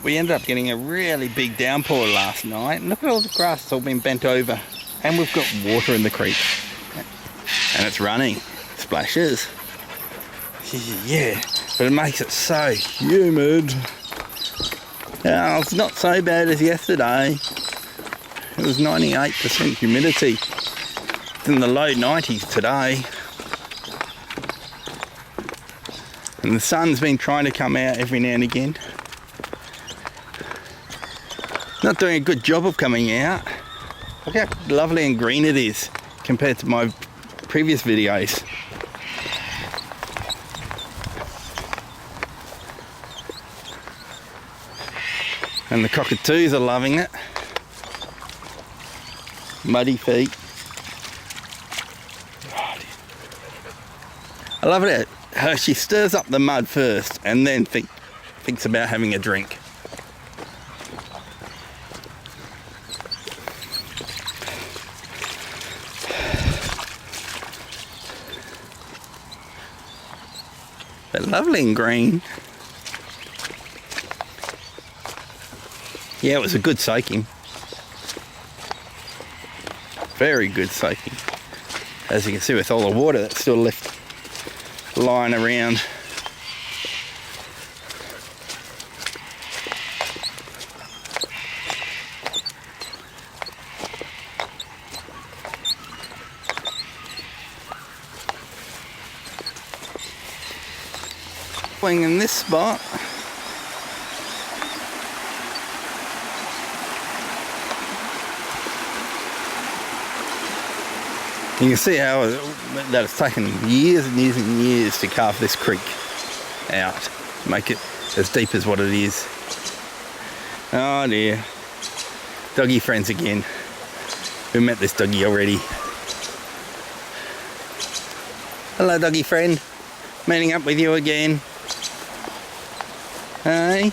We ended up getting a really big downpour last night. And look at all the grass, it's all been bent over. And we've got water in the creek. And it's running. Splashes. Yeah, but it makes it so humid. Now, it's not so bad as yesterday. It was 98% humidity. It's in the low 90s today. And the sun's been trying to come out every now and again. Not doing a good job of coming out. Look how lovely and green it is compared to my previous videos. And the cockatoos are loving it. Muddy feet. I love it how she stirs up the mud first and then thinks about having a drink. They're lovely and green. Yeah, it was a good soaking. Very good soaking. As you can see with all the water that's still left lying around. In this spot. You can see how that it's taken years and years and years to carve this creek out, make it as deep as what it is. Oh dear. Doggy friends again. We met this doggy already. Hello doggy friend. Meeting up with you again. Hey.